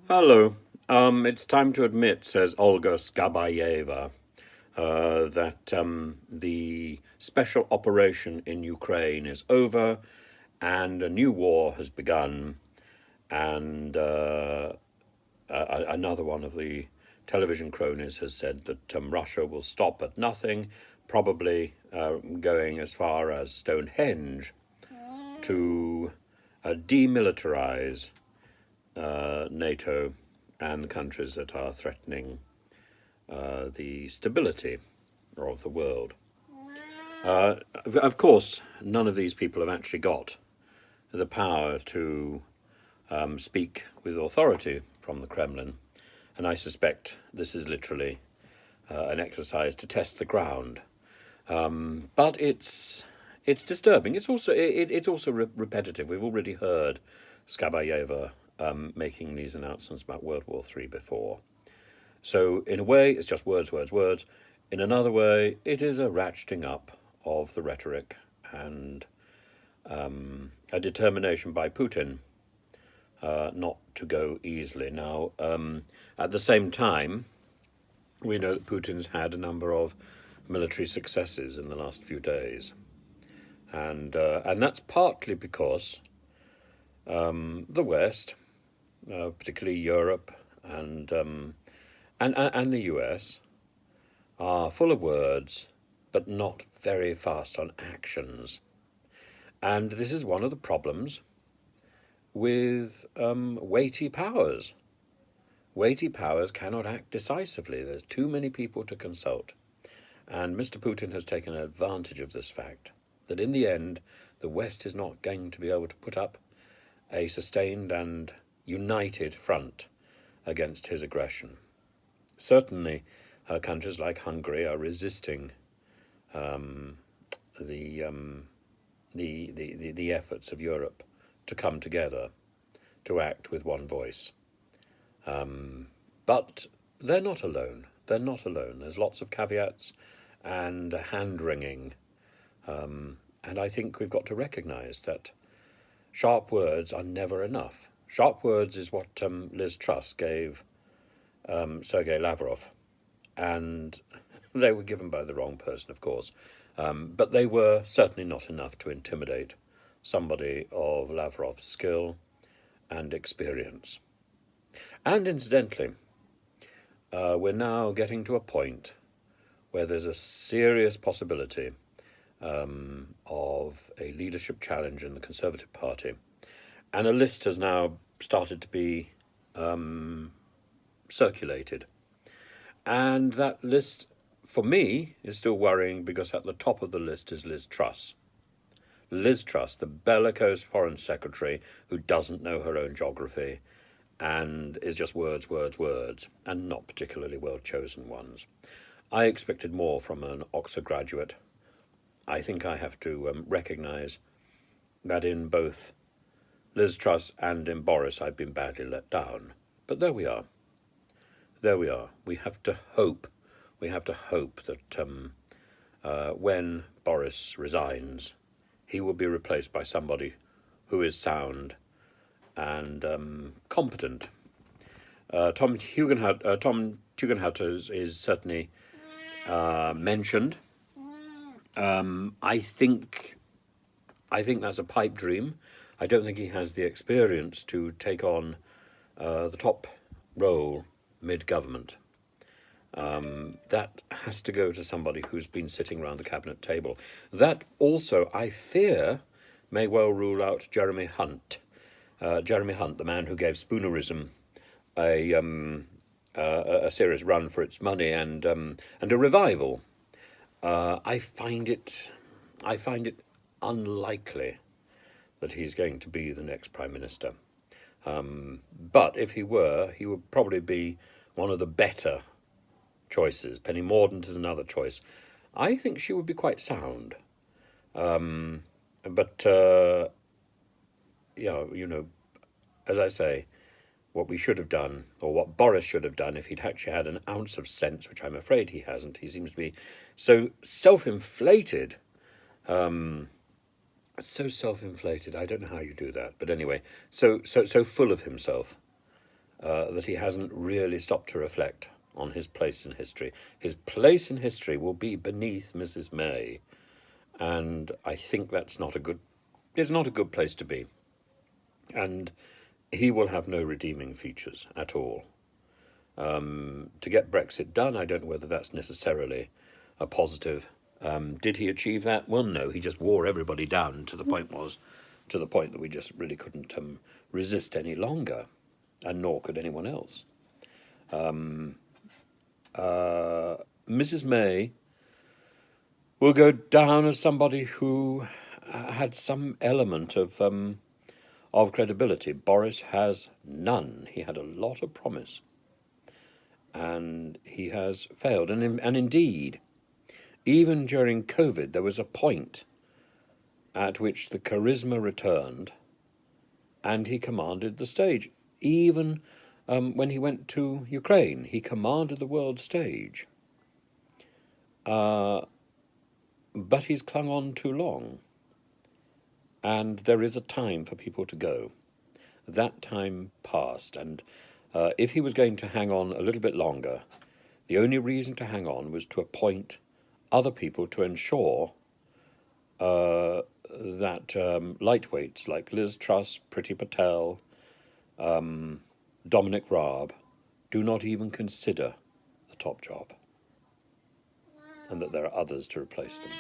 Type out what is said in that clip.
Hello. It's time to admit, says Olga Skabayeva, that the special operation in Ukraine is over and a new war has begun. And another one of the television cronies has said that Russia will stop at nothing, probably going as far as Stonehenge to demilitarize NATO and the countries that are threatening the stability of the world. Of course, none of these people have actually got the power to speak with authority from the Kremlin, and I suspect this is literally an exercise to test the ground. But it's disturbing. It's also repetitive. We've already heard Skabayeva making these announcements about World War III before. So in a way, it's just words, words, words. In another way, it is a ratcheting up of the rhetoric and a determination by Putin not to go easily. Now, at the same time, we know that Putin's had a number of military successes in the last few days, and that's partly because the West, particularly Europe and the US, are full of words, but not very fast on actions. And this is one of the problems with weighty powers. Weighty powers cannot act decisively. There's too many people to consult. And Mr. Putin has taken advantage of this fact, that in the end, the West is not going to be able to put up a sustained and united front against his aggression. Certainly, countries like Hungary are resisting the efforts of Europe to come together to act with one voice. But they're not alone. They're not alone. There's lots of caveats and hand wringing, and I think we've got to recognise that sharp words are never enough. Sharp words is what Liz Truss gave Sergei Lavrov, and they were given by the wrong person, of course, but they were certainly not enough to intimidate somebody of Lavrov's skill and experience. And incidentally, we're now getting to a point where there's a serious possibility of a leadership challenge in the Conservative Party, and a list has now started to be circulated. And that list, for me, is still worrying because at the top of the list is Liz Truss. Liz Truss, the bellicose foreign secretary who doesn't know her own geography and is just words, words, words, and not particularly well chosen ones. I expected more from an Oxford graduate. I think I have to recognise that in both Liz Truss and in Boris I've been badly let down. But there we are. There we are. We have to hope. We have to hope that when Boris resigns, he will be replaced by somebody who is sound and competent. Tom Tugendhat is certainly mentioned. I think that's a pipe dream. I don't think he has the experience to take on the top role mid-government. That has to go to somebody who's been sitting around the cabinet table. That also, I fear, may well rule out Jeremy Hunt. Jeremy Hunt, the man who gave spoonerism a serious run for its money and a revival. I find it unlikely that he's going to be the next Prime Minister. But if he were, he would probably be one of the better choices. Penny Mordaunt is another choice. I think she would be quite sound. But as I say, what we should have done, or what Boris should have done if he'd actually had an ounce of sense, which I'm afraid he hasn't. He seems to be so self-inflated. So self-inflated. I don't know how you do that, but anyway, so full of himself that he hasn't really stopped to reflect on his place in history. His place in history will be beneath Mrs. May, and I think it's not a good place to be. And he will have no redeeming features at all. To get Brexit done, I don't know whether that's necessarily a positive. Did he achieve that? Well, no. He just wore everybody down to the point that we just really couldn't resist any longer, and nor could anyone else. Mrs. May will go down as somebody who had some element of credibility. Boris has none. He had a lot of promise, and he has failed. And indeed, even during COVID, there was a point at which the charisma returned, and he commanded the stage. Even when he went to Ukraine, he commanded the world stage. But he's clung on too long, and there is a time for people to go. That time passed, and if he was going to hang on a little bit longer, the only reason to hang on was to appoint other people to ensure that lightweights like Liz Truss, Priti Patel, Dominic Raab do not even consider the top job, and that there are others to replace them.